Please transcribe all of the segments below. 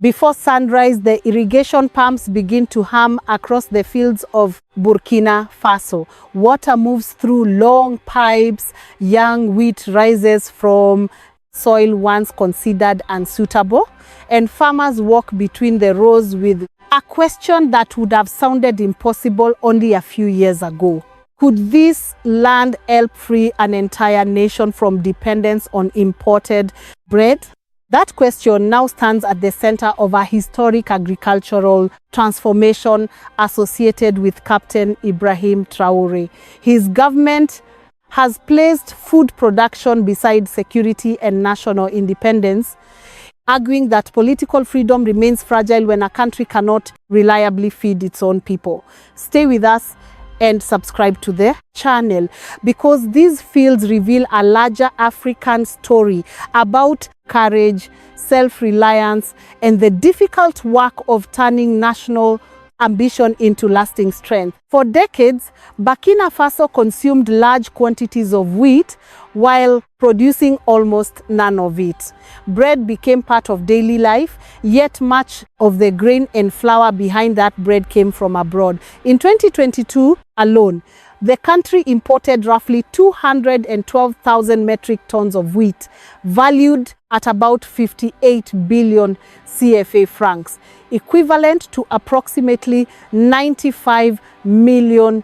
Before sunrise, the irrigation pumps begin to hum across the fields of Burkina Faso. Water moves through long pipes, young wheat rises from soil once considered unsuitable, and farmers walk between the rows with a question that would have sounded impossible only a few years ago. Could this land help free an entire nation from dependence on imported bread? That question now stands at the center of a historic agricultural transformation associated with Captain Ibrahim Traore. His government has placed food production beside security and national independence, arguing that political freedom remains fragile when a country cannot reliably feed its own people. Stay with us and subscribe to the channel, because these fields reveal a larger African story about courage, self-reliance, and the difficult work of turning national ambition into lasting strength. For decades, Burkina Faso consumed large quantities of wheat while producing almost none of it. Bread became part of daily life, yet much of the grain and flour behind that bread came from abroad. In 2022 alone, the country imported roughly 212,000 metric tons of wheat, valued at about 58 billion CFA francs, equivalent to approximately $95 million.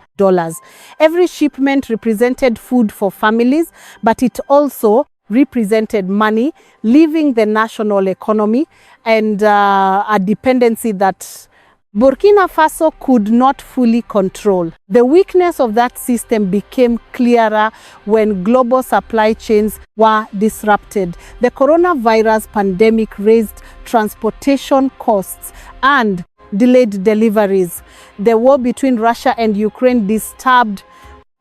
Every shipment represented food for families, but it also represented money, leaving the national economy and a dependency that Burkina Faso could not fully control. The weakness of that system became clearer when global supply chains were disrupted. The coronavirus pandemic raised transportation costs and delayed deliveries. The war between Russia and Ukraine disturbed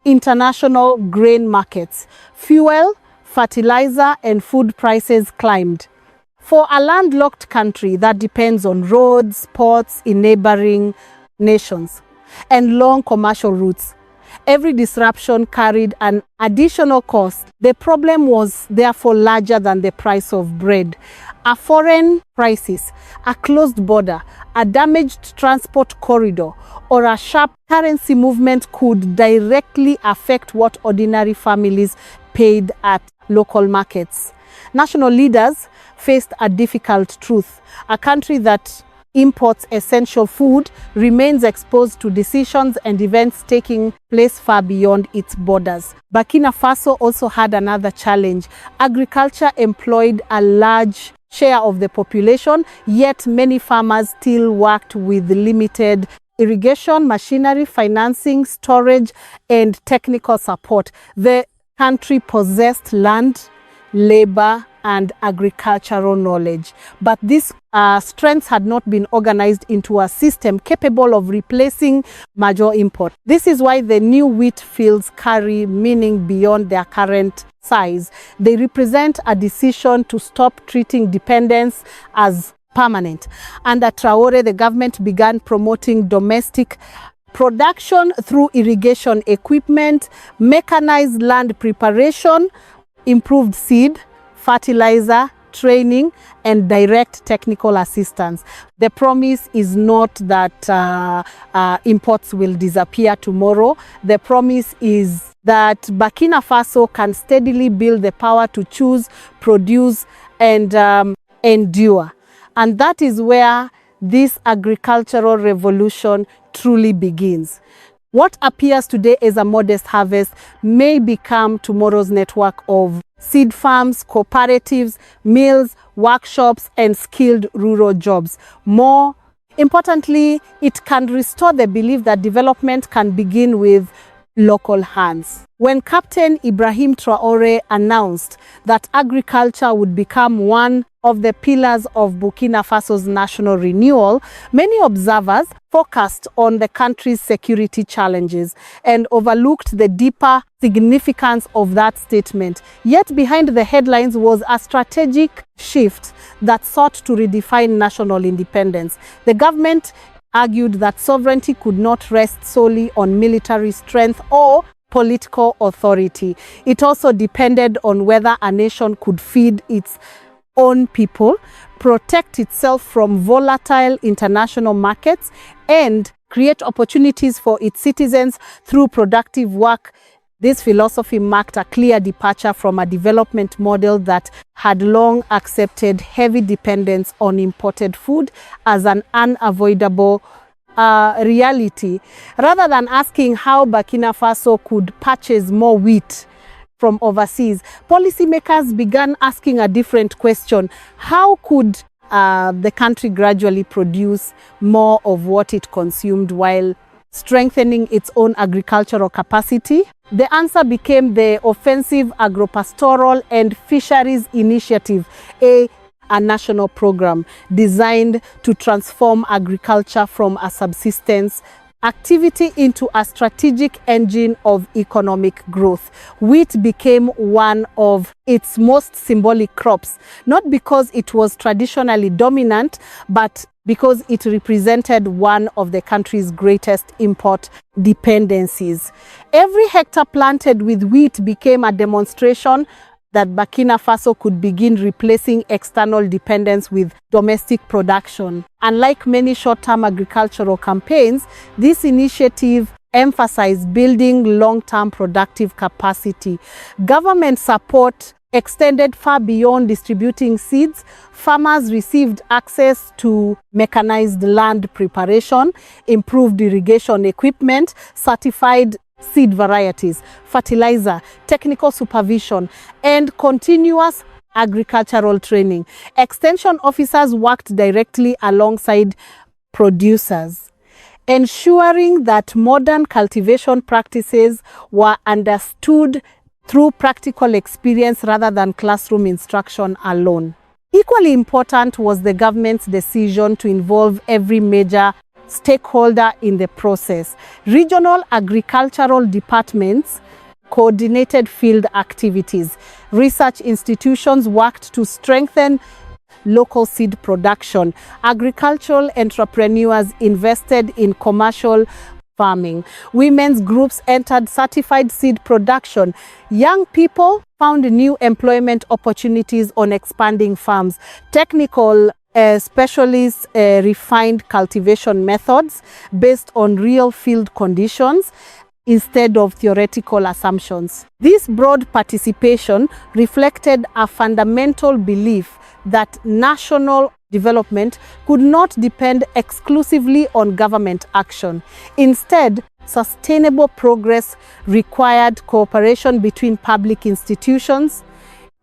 international grain markets. Fuel, fertilizer, and food prices climbed. For a landlocked country that depends on roads, ports in neighboring nations, and long commercial routes, every disruption carried an additional cost. The problem was therefore larger than the price of bread. A foreign crisis, a closed border, a damaged transport corridor, or a sharp currency movement could directly affect what ordinary families paid at local markets. National leaders faced a difficult truth. A country that imports essential food remains exposed to decisions and events taking place far beyond its borders. Burkina Faso also had another challenge. Agriculture employed a large share of the population, yet many farmers still worked with limited irrigation, machinery, financing, storage, and technical support. The country possessed land, labor, and agricultural knowledge, but these strengths had not been organized into a system capable of replacing major import. This is why the new wheat fields carry meaning beyond their current size. They represent a decision to stop treating dependence as permanent. Under Traore, the government began promoting domestic production through irrigation equipment, mechanized land preparation, improved seed, fertilizer, training, and direct technical assistance. The promise is not that imports will disappear tomorrow. The promise is that Burkina Faso can steadily build the power to choose, produce, and endure. And that is where this agricultural revolution truly begins. What appears today as a modest harvest may become tomorrow's network of seed farms, cooperatives, mills, workshops, and skilled rural jobs. More importantly, it can restore the belief that development can begin with local hands. When Captain Ibrahim Traore announced that agriculture would become one of the pillars of Burkina Faso's national renewal, many observers focused on the country's security challenges and overlooked the deeper significance of that statement. Yet behind the headlines was a strategic shift that sought to redefine national independence. The government argued that sovereignty could not rest solely on military strength or political authority. It also depended on whether a nation could feed its own people, protect itself from volatile international markets, and create opportunities for its citizens through productive work. This philosophy marked a clear departure from a development model that had long accepted heavy dependence on imported food as an unavoidable reality. Rather than asking how Burkina Faso could purchase more wheat from overseas, policymakers began asking a different question. How could the country gradually produce more of what it consumed while strengthening its own agricultural capacity? The answer became the Offensive Agropastoral and Fisheries Initiative, a national program designed to transform agriculture from a subsistence activity into a strategic engine of economic growth. Wheat became one of its most symbolic crops, not because it was traditionally dominant, but because it represented one of the country's greatest import dependencies. Every hectare planted with wheat became a demonstration that Burkina Faso could begin replacing external dependence with domestic production. Unlike many short-term agricultural campaigns, this initiative emphasized building long-term productive capacity. Government support extended far beyond distributing seeds. Farmers received access to mechanized land preparation, improved irrigation equipment, certified seed varieties, fertilizer, technical supervision, and continuous agricultural training. Extension officers worked directly alongside producers, ensuring that modern cultivation practices were understood through practical experience rather than classroom instruction alone. Equally important was the government's decision to involve every major stakeholder in the process. Regional agricultural departments coordinated field activities. Research institutions worked to strengthen local seed production. Agricultural entrepreneurs invested in commercial farming. Women's groups entered certified seed production. Young people found new employment opportunities on expanding farms. Technical specialists refined cultivation methods based on real field conditions instead of theoretical assumptions. This broad participation reflected a fundamental belief that national development could not depend exclusively on government action. Instead, sustainable progress required cooperation between public institutions,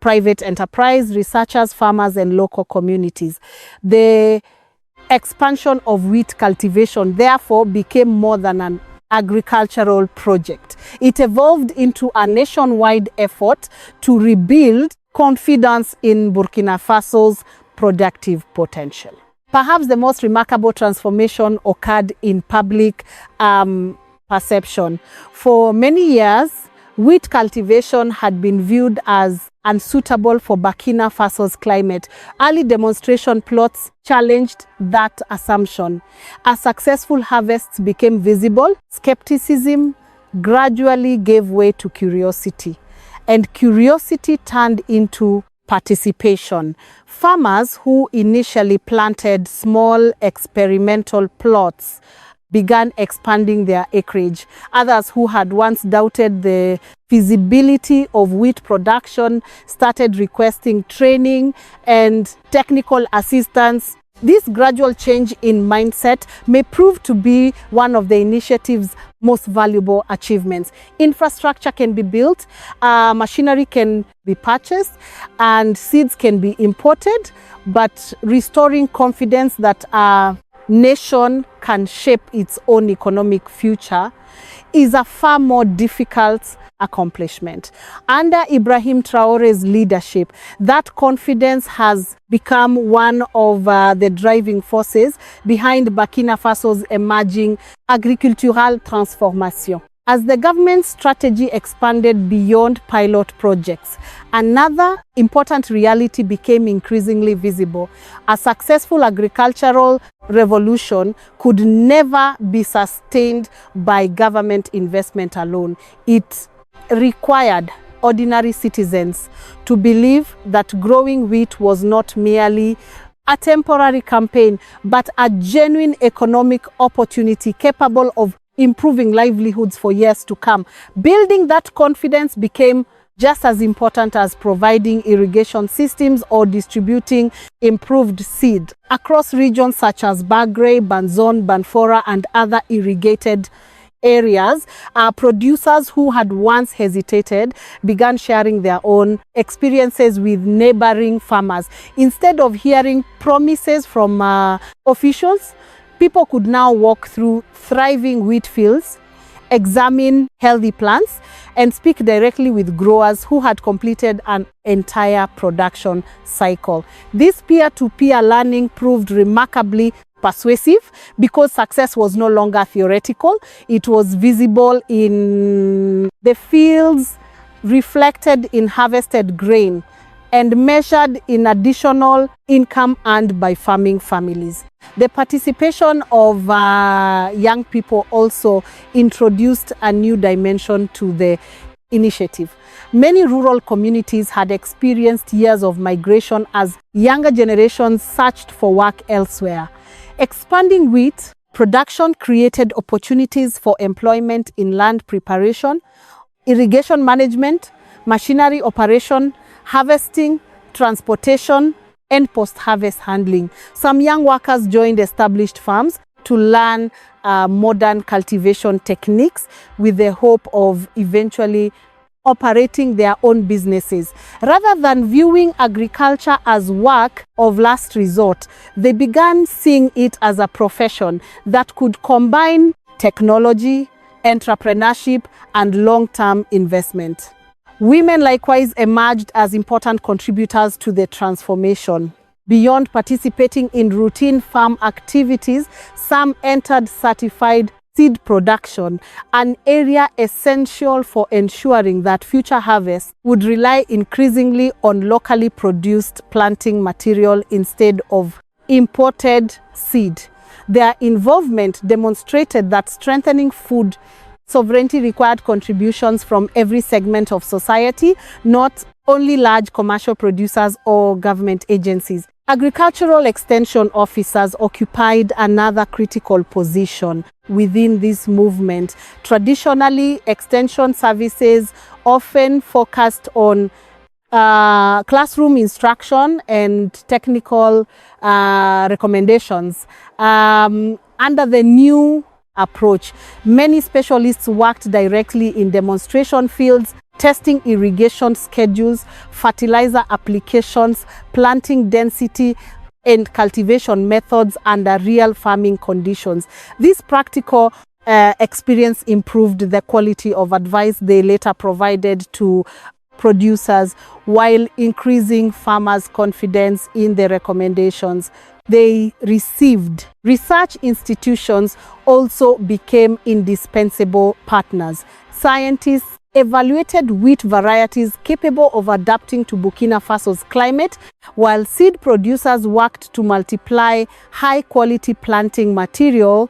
private enterprise, researchers, farmers, and local communities. The expansion of wheat cultivation, therefore, became more than an agricultural project. It evolved into a nationwide effort to rebuild confidence in Burkina Faso's productive potential. Perhaps the most remarkable transformation occurred in public perception. For many years, wheat cultivation had been viewed as unsuitable for Burkina Faso's climate. Early demonstration plots challenged that assumption. As successful harvests became visible, skepticism gradually gave way to curiosity, and curiosity turned into participation. Farmers who initially planted small experimental plots began expanding their acreage. Others who had once doubted the feasibility of wheat production started requesting training and technical assistance. This gradual change in mindset may prove to be one of the initiative's most valuable achievements. Infrastructure can be built, machinery can be purchased, and seeds can be imported, but restoring confidence that a nation can shape its own economic future is a far more difficult accomplishment. Under Ibrahim Traore's leadership, that confidence has become one of the driving forces behind Burkina Faso's emerging agricultural transformation. As the government's strategy expanded beyond pilot projects, another important reality became increasingly visible. A successful agricultural revolution could never be sustained by government investment alone. It required ordinary citizens to believe that growing wheat was not merely a temporary campaign, but a genuine economic opportunity capable of improving livelihoods for years to come. Building that confidence became just as important as providing irrigation systems or distributing improved seed. Across regions such as Bagré, Banzon, Banfora, and other irrigated areas, producers who had once hesitated began sharing their own experiences with neighboring farmers. Instead of hearing promises from officials, people could now walk through thriving wheat fields, examine healthy plants, and speak directly with growers who had completed an entire production cycle. This peer-to-peer learning proved remarkably persuasive because success was no longer theoretical. It was visible in the fields, reflected in harvested grain, and measured in additional income earned by farming families. The participation of young people also introduced a new dimension to the initiative. Many rural communities had experienced years of migration as younger generations searched for work elsewhere. Expanding wheat production created opportunities for employment in land preparation, irrigation management, machinery operation, harvesting, transportation, and post-harvest handling. Some young workers joined established farms to learn modern cultivation techniques with the hope of eventually operating their own businesses. Rather than viewing agriculture as work of last resort, they began seeing it as a profession that could combine technology, entrepreneurship, and long-term investment. Women likewise emerged as important contributors to the transformation. Beyond participating in routine farm activities, some entered certified seed production, an area essential for ensuring that future harvests would rely increasingly on locally produced planting material instead of imported seed. Their involvement demonstrated that strengthening food sovereignty required contributions from every segment of society, not only large commercial producers or government agencies. Agricultural extension officers occupied another critical position within this movement. Traditionally, extension services often focused on classroom instruction and technical recommendations. Under the new approach, many specialists worked directly in demonstration fields, testing irrigation schedules, fertilizer applications, planting density, and cultivation methods under real farming conditions. This practical experience improved the quality of advice they later provided to producers while increasing farmers' confidence in the recommendations they received. Research institutions also became indispensable partners. Scientists evaluated wheat varieties capable of adapting to Burkina Faso's climate, while seed producers worked to multiply high-quality planting material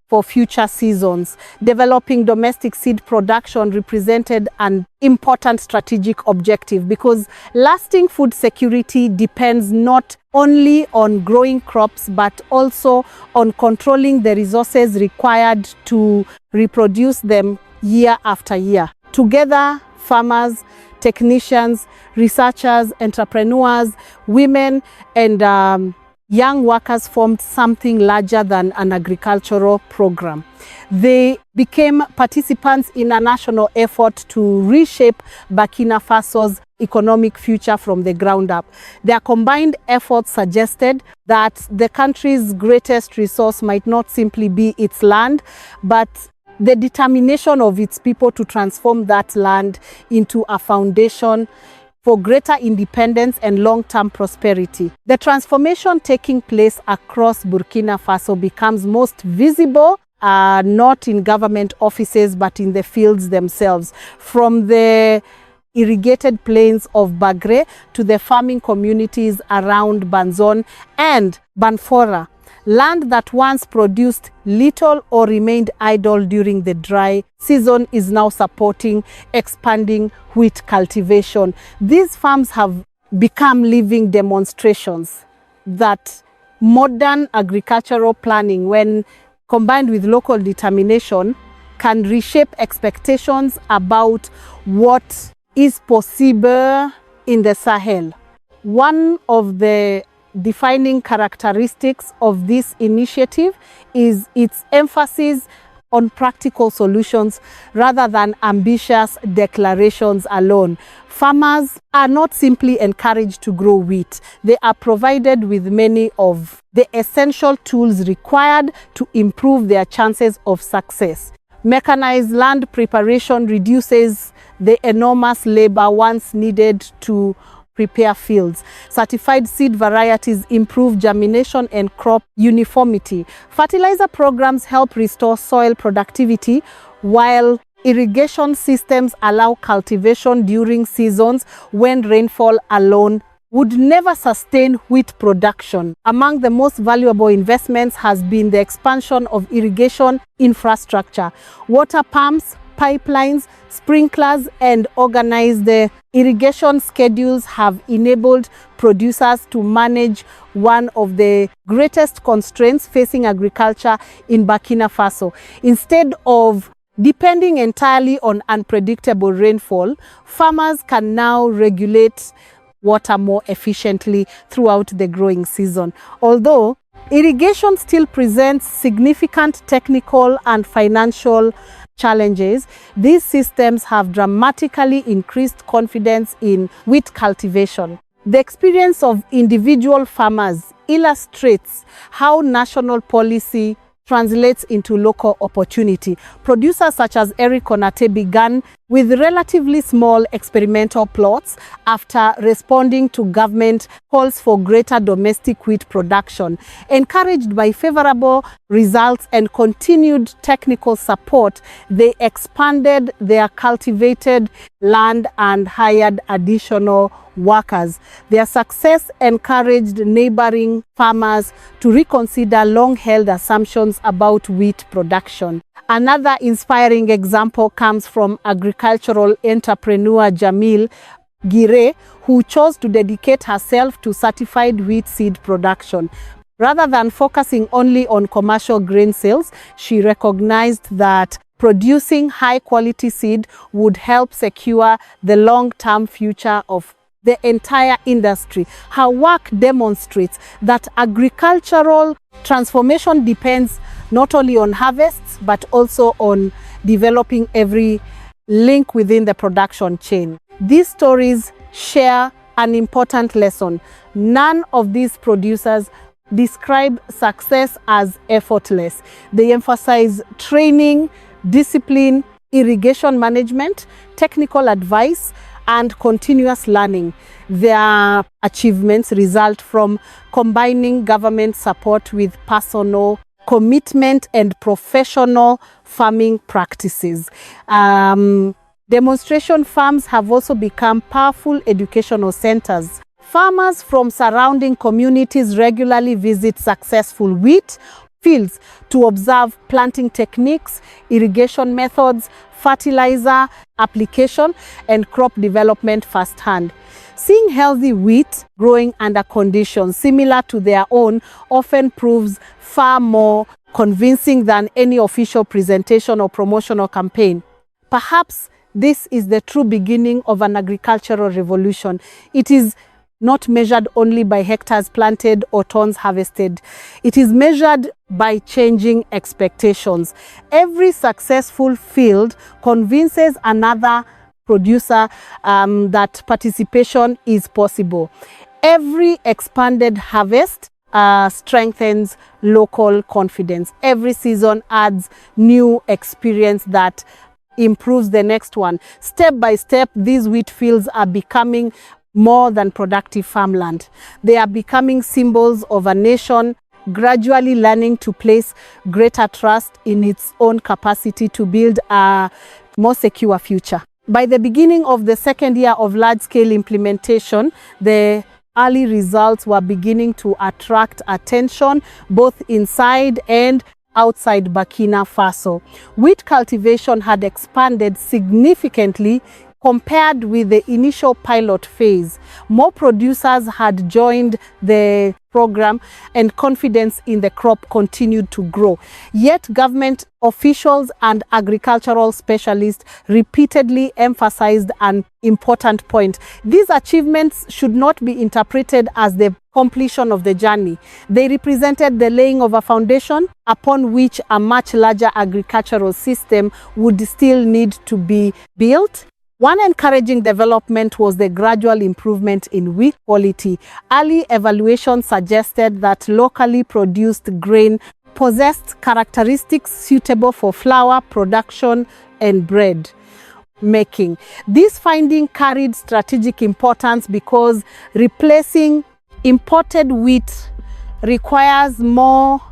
for future seasons. Developing domestic seed production represented an important strategic objective because lasting food security depends not only on growing crops but also on controlling the resources required to reproduce them year after year. Together, farmers, technicians, researchers, entrepreneurs, women, and young workers formed something larger than an agricultural program. They became participants in a national effort to reshape Burkina Faso's economic future from the ground up. Their combined efforts suggested that the country's greatest resource might not simply be its land, but the determination of its people to transform that land into a foundation for greater independence and long-term prosperity. The transformation taking place across Burkina Faso becomes most visible not in government offices but in the fields themselves. From the irrigated plains of Bagré to the farming communities around Banzon and Banfora, Land that once produced little or remained idle during the dry season is now supporting expanding wheat cultivation. These farms have become living demonstrations that modern agricultural planning, when combined with local determination, can reshape expectations about what is possible in the Sahel. One of the defining characteristics of this initiative is its emphasis on practical solutions rather than ambitious declarations alone. Farmers are not simply encouraged to grow wheat. They are provided with many of the essential tools required to improve their chances of success. Mechanized land preparation reduces the enormous labor once needed to prepare fields. Certified seed varieties improve germination and crop uniformity. Fertilizer programs help restore soil productivity, while irrigation systems allow cultivation during seasons when rainfall alone would never sustain wheat production. Among the most valuable investments has been the expansion of irrigation infrastructure. Water pumps, pipelines, sprinklers, and organized irrigation schedules have enabled producers to manage one of the greatest constraints facing agriculture in Burkina Faso. Instead of depending entirely on unpredictable rainfall, farmers can now regulate water more efficiently throughout the growing season. Although irrigation still presents significant technical and financial challenges, these systems have dramatically increased confidence in wheat cultivation. The experience of individual farmers illustrates how national policy translates into local opportunity. Producers such as Eric Konate began with relatively small experimental plots after responding to government calls for greater domestic wheat production. Encouraged by favorable results and continued technical support, they expanded their cultivated land and hired additional workers. Their success encouraged neighboring farmers to reconsider long-held assumptions about wheat production. Another inspiring example comes from agricultural entrepreneur Jamil Gire, who chose to dedicate herself to certified wheat seed production. Rather than focusing only on commercial grain sales, she recognized that producing high-quality seed would help secure the long-term future of the entire industry. Her work demonstrates that agricultural transformation depends not only on harvests, but also on developing every link within the production chain. These stories share an important lesson. None of these producers describe success as effortless. They emphasize training, discipline, irrigation management, technical advice, and continuous learning. Their achievements result from combining government support with personal commitment and professional farming practices. Demonstration farms have also become powerful educational centers. Farmers from surrounding communities regularly visit successful wheat fields to observe planting techniques, irrigation methods, fertilizer application, and crop development firsthand. Seeing healthy wheat growing under conditions similar to their own often proves far more convincing than any official presentation or promotional campaign. Perhaps this is the true beginning of an agricultural revolution. It is not measured only by hectares planted or tons harvested. It is measured by changing expectations. Every successful field convinces another producer that participation is possible. Every expanded harvest strengthens local confidence. Every season adds new experience that improves the next one. Step by step, these wheat fields are becoming more than productive farmland. They are becoming symbols of a nation gradually learning to place greater trust in its own capacity to build a more secure future. By the beginning of the second year of large-scale implementation, the early results were beginning to attract attention both inside and outside Burkina Faso. Wheat cultivation had expanded significantly compared with the initial pilot phase. More producers had joined the program and confidence in the crop continued to grow. Yet government officials and agricultural specialists repeatedly emphasized an important point. These achievements should not be interpreted as the completion of the journey. They represented the laying of a foundation upon which a much larger agricultural system would still need to be built. One encouraging development was the gradual improvement in wheat quality. Early evaluation suggested that locally produced grain possessed characteristics suitable for flour production and bread making. This finding carried strategic importance because replacing imported wheat requires more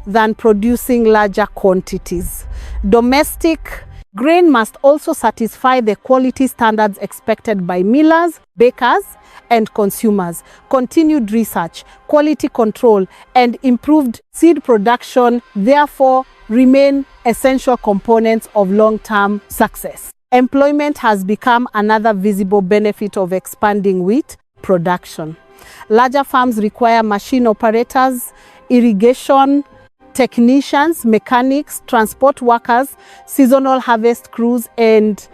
than producing larger quantities. Domestic grain must also satisfy the quality standards expected by millers, bakers, and consumers. Continued research, quality control, and improved seed production therefore remain essential components of long-term success. Employment has become another visible benefit of expanding wheat production. Larger farms require machine operators, irrigation technicians, mechanics, transport workers, seasonal harvest crews, and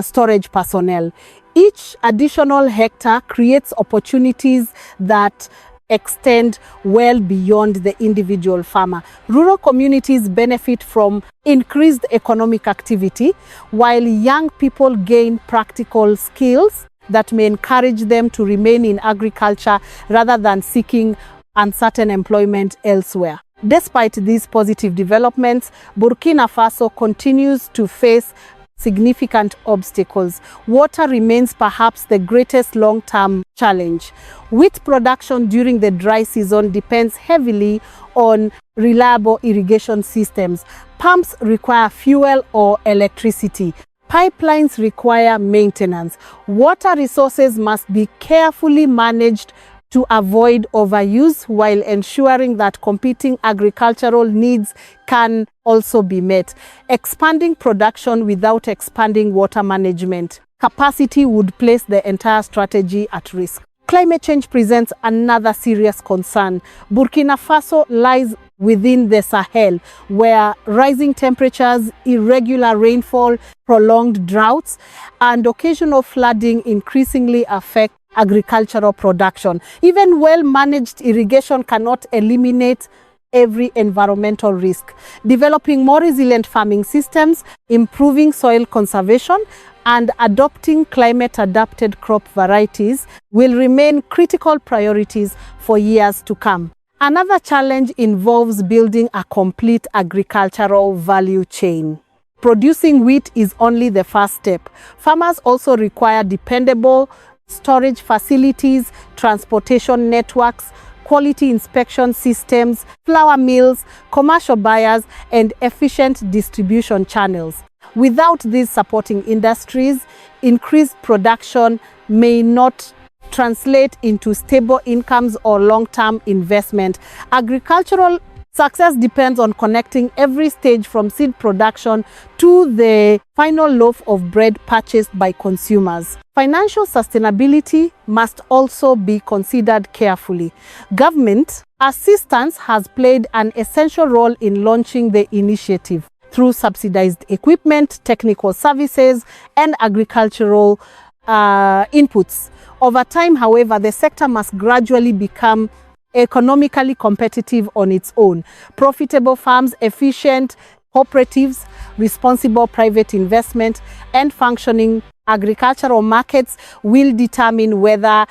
storage personnel. Each additional hectare creates opportunities that extend well beyond the individual farmer. Rural communities benefit from increased economic activity, while young people gain practical skills that may encourage them to remain in agriculture rather than seeking uncertain employment elsewhere. Despite these positive developments, Burkina Faso continues to face significant obstacles. Water remains perhaps the greatest long-term challenge. Wheat production during the dry season depends heavily on reliable irrigation systems. Pumps require fuel or electricity. Pipelines require maintenance. Water resources must be carefully managed to avoid overuse while ensuring that competing agricultural needs can also be met. Expanding production without expanding water management capacity would place the entire strategy at risk. Climate change presents another serious concern. Burkina Faso lies within the Sahel, where rising temperatures, irregular rainfall, prolonged droughts, and occasional flooding increasingly affect agricultural production. Even well-managed irrigation cannot eliminate every environmental risk. Developing more resilient farming systems, improving soil conservation, and adopting climate-adapted crop varieties will remain critical priorities for years to come. Another challenge involves building a complete agricultural value chain. Producing wheat is only the first step. Farmers also require dependable storage facilities, transportation networks, quality inspection systems, flour mills, commercial buyers, and efficient distribution channels. Without these supporting industries, increased production may not translate into stable incomes or long-term investment. Agricultural success depends on connecting every stage from seed production to the final loaf of bread purchased by consumers. Financial sustainability must also be considered carefully. Government assistance has played an essential role in launching the initiative through subsidized equipment, technical services, and agricultural inputs. Over time, however, the sector must gradually become economically competitive on its own. Profitable farms, efficient cooperatives, responsible private investment, and functioning agricultural markets will determine whether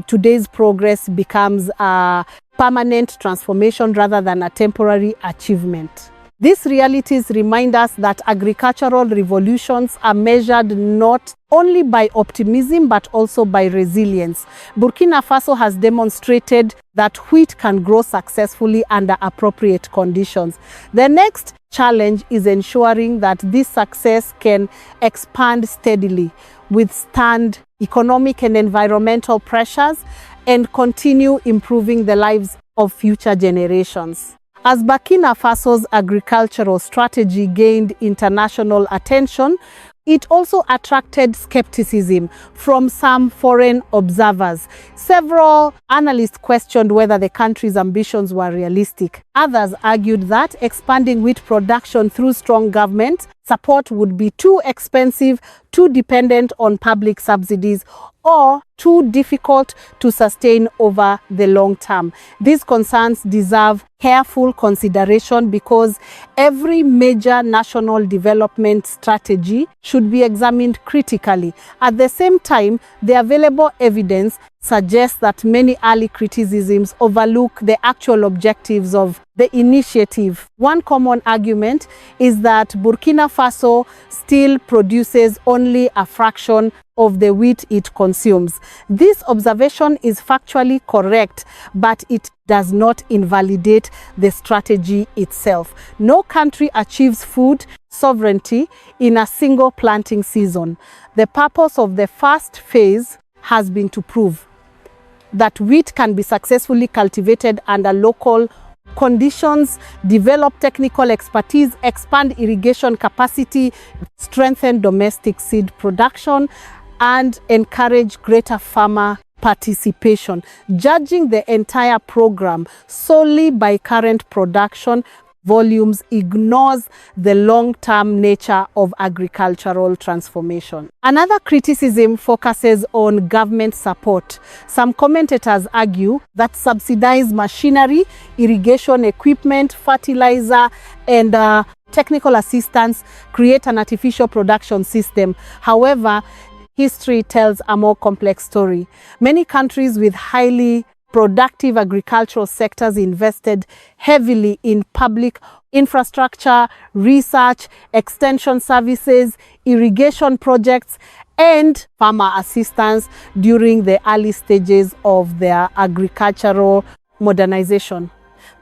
today's progress becomes a permanent transformation rather than a temporary achievement. These realities remind us that agricultural revolutions are measured not only by optimism but also by resilience. Burkina Faso has demonstrated that wheat can grow successfully under appropriate conditions. The next challenge is ensuring that this success can expand steadily, withstand economic and environmental pressures, and continue improving the lives of future generations. As Burkina Faso's agricultural strategy gained international attention, it also attracted skepticism from some foreign observers. Several analysts questioned whether the country's ambitions were realistic. Others argued that expanding wheat production through strong government support would be too expensive, too dependent on public subsidies, or too difficult to sustain over the long term. These concerns deserve careful consideration because every major national development strategy should be examined critically. At the same time, the available evidence suggests that many early criticisms overlook the actual objectives of the initiative. One common argument is that Burkina Faso still produces only a fraction of the wheat it consumes. This observation is factually correct, but it does not invalidate the strategy itself. No country achieves food sovereignty in a single planting season. The purpose of the first phase has been to prove that wheat can be successfully cultivated under local conditions, develop technical expertise, expand irrigation capacity, strengthen domestic seed production, and encourage greater farmer participation. Judging the entire program solely by current production volumes ignores the long-term nature of agricultural transformation. Another criticism focuses on government support. Some commentators argue that subsidized machinery, irrigation equipment, fertilizer, and technical assistance create an artificial production system. However, history tells a more complex story. Many countries with highly productive agricultural sectors invested heavily in public infrastructure, research, extension services, irrigation projects, and farmer assistance during the early stages of their agricultural modernization.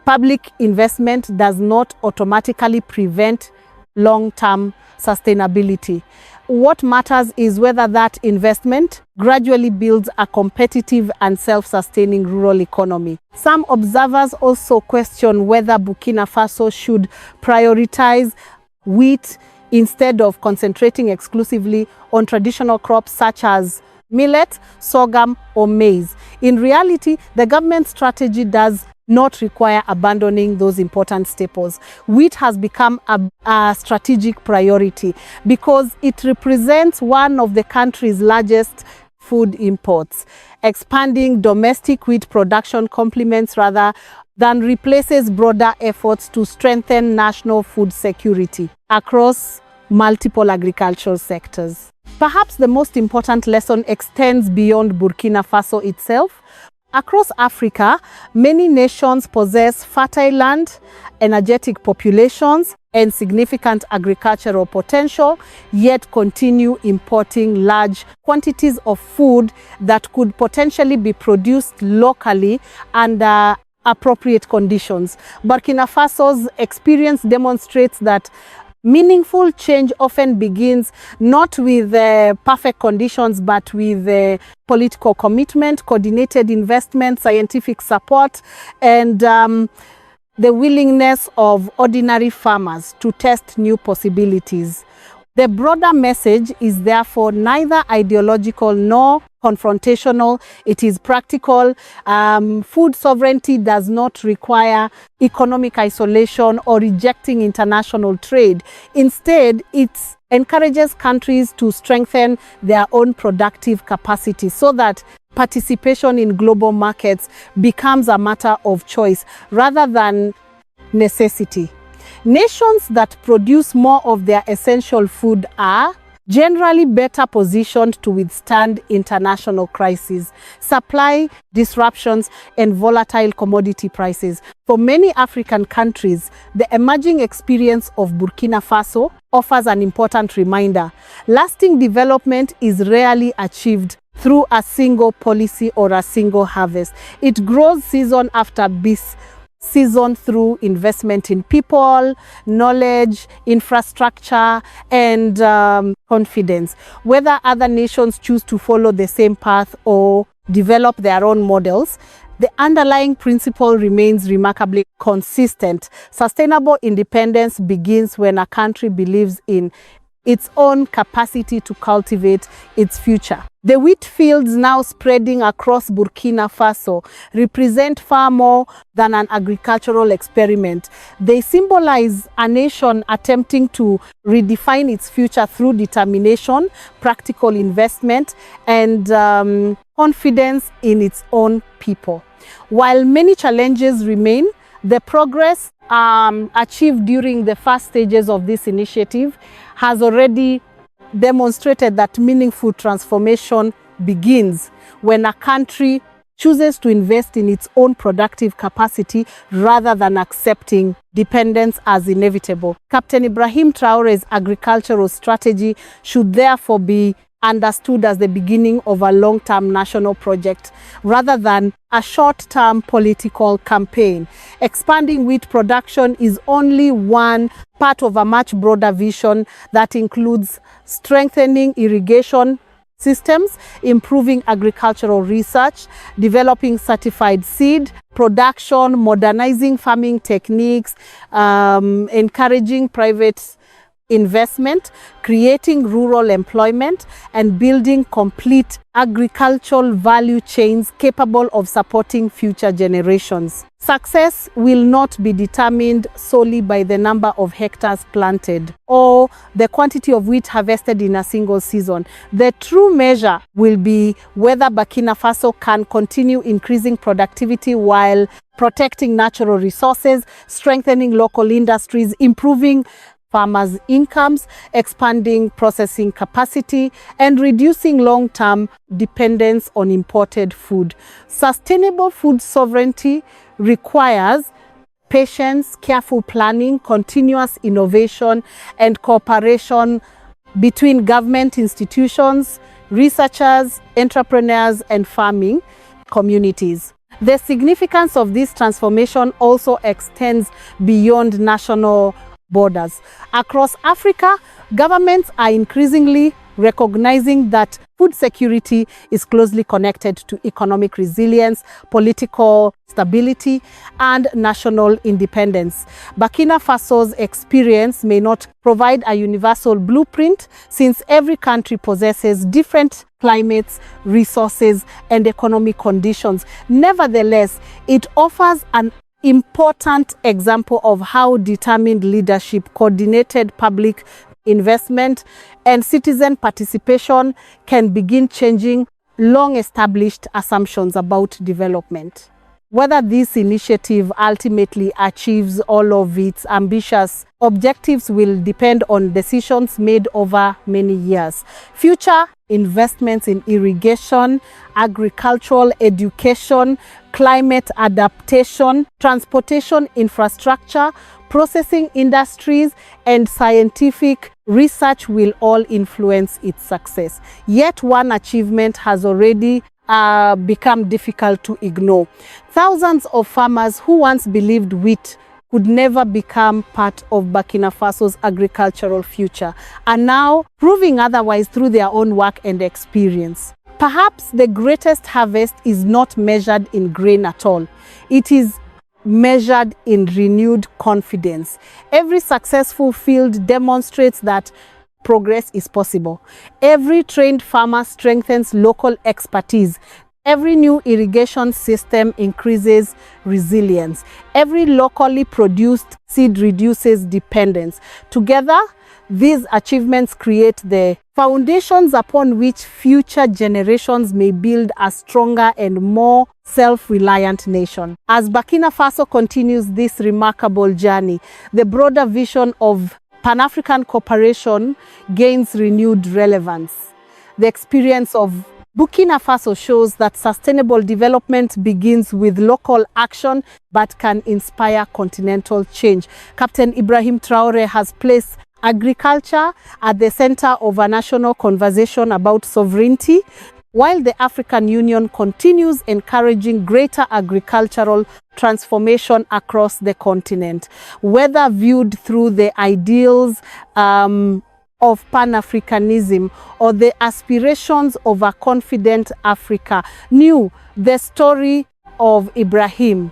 Public investment does not automatically prevent long-term sustainability. What matters is whether that investment gradually builds a competitive and self-sustaining rural economy. Some observers also question whether Burkina Faso should prioritize wheat instead of concentrating exclusively on traditional crops such as millet, sorghum, or maize. In reality, the government strategy does not require abandoning those important staples. Wheat has become a strategic priority because it represents one of the country's largest food imports. Expanding domestic wheat production complements rather than replaces broader efforts to strengthen national food security across multiple agricultural sectors. Perhaps the most important lesson extends beyond Burkina Faso itself. Across Africa, many nations possess fertile land, energetic populations, and significant agricultural potential, yet continue importing large quantities of food that could potentially be produced locally under appropriate conditions. Burkina Faso's experience demonstrates that meaningful change often begins not with perfect conditions, but with political commitment, coordinated investment, scientific support, and the willingness of ordinary farmers to test new possibilities. The broader message is therefore neither ideological nor confrontational. It is practical. Food sovereignty does not require economic isolation or rejecting international trade. Instead, it encourages countries to strengthen their own productive capacity so that participation in global markets becomes a matter of choice rather than necessity. Nations that produce more of their essential food are generally better positioned to withstand international crises, supply disruptions, and volatile commodity prices. For many African countries, the emerging experience of Burkina Faso offers an important reminder. Lasting development is rarely achieved through a single policy or a single harvest. It grows season after season through investment in people, knowledge, infrastructure, and confidence. Whether other nations choose to follow the same path or develop their own models, the underlying principle remains remarkably consistent. Sustainable independence begins when a country believes in its own capacity to cultivate its future. The wheat fields now spreading across Burkina Faso represent far more than an agricultural experiment. They symbolize a nation attempting to redefine its future through determination, practical investment, and confidence in its own people. While many challenges remain, the progress achieved during the first stages of this initiative has already demonstrated that meaningful transformation begins when a country chooses to invest in its own productive capacity rather than accepting dependence as inevitable. Captain Ibrahim Traore's agricultural strategy should therefore be understood as the beginning of a long-term national project rather than a short-term political campaign. Expanding wheat production is only one part of a much broader vision that includes strengthening irrigation systems, improving agricultural research, developing certified seed production, modernizing farming techniques, encouraging private investment, creating rural employment, and building complete agricultural value chains capable of supporting future generations. Success will not be determined solely by the number of hectares planted or the quantity of wheat harvested in a single season. The true measure will be whether Burkina Faso can continue increasing productivity while protecting natural resources, strengthening local industries, improving farmers' incomes, expanding processing capacity, and reducing long-term dependence on imported food. Sustainable food sovereignty requires patience, careful planning, continuous innovation, and cooperation between government institutions, researchers, entrepreneurs, and farming communities. The significance of this transformation also extends beyond national borders. Across Africa, governments are increasingly recognizing that food security is closely connected to economic resilience, political stability, and national independence. Burkina Faso's experience may not provide a universal blueprint, since every country possesses different climates, resources, and economic conditions. Nevertheless, it offers an important example of how determined leadership, coordinated public investment, and citizen participation can begin changing long-established assumptions about development. Whether this initiative ultimately achieves all of its ambitious objectives will depend on decisions made over many years. Future investments in irrigation, agricultural education, climate adaptation, transportation infrastructure, processing industries, and scientific research will all influence its success. Yet one achievement has already become difficult to ignore. Thousands of farmers who once believed wheat could never become part of Burkina Faso's agricultural future are now proving otherwise through their own work and experience. Perhaps the greatest harvest is not measured in grain at all. It is measured in renewed confidence. Every successful field demonstrates that progress is possible. Every trained farmer strengthens local expertise. Every new irrigation system increases resilience. Every locally produced seed reduces dependence. Together, these achievements create the foundations upon which future generations may build a stronger and more self-reliant nation. As Burkina Faso continues this remarkable journey, the broader vision of Pan-African cooperation gains renewed relevance. The experience of Burkina Faso shows that sustainable development begins with local action but can inspire continental change. Captain Ibrahim Traore has placed agriculture at the center of a national conversation about sovereignty, while the African Union continues encouraging greater agricultural transformation across the continent, whether viewed through the ideals of Pan-Africanism or the aspirations of a confident Africa. New, the story of Ibrahim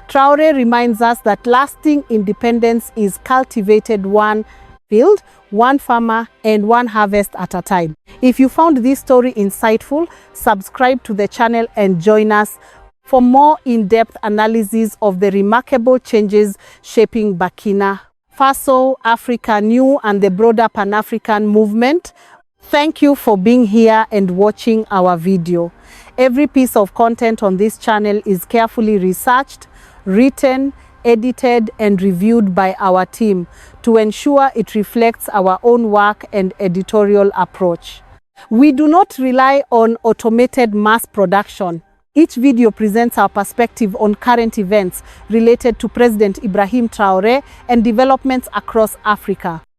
Traore reminds us that lasting independence is cultivated one field, one farmer, and one harvest at a time. If you found this story insightful, subscribe to the channel and join us for more in-depth analysis of the remarkable changes shaping Burkina Faso, Africa New, and the broader Pan-African movement. Thank you for being here and watching our video. Every piece of content on this channel is carefully researched, written, edited, and reviewed by our team to ensure it reflects our own work and editorial approach. We do not rely on automated mass production. Each video presents our perspective on current events related to President Ibrahim Traore and developments across Africa.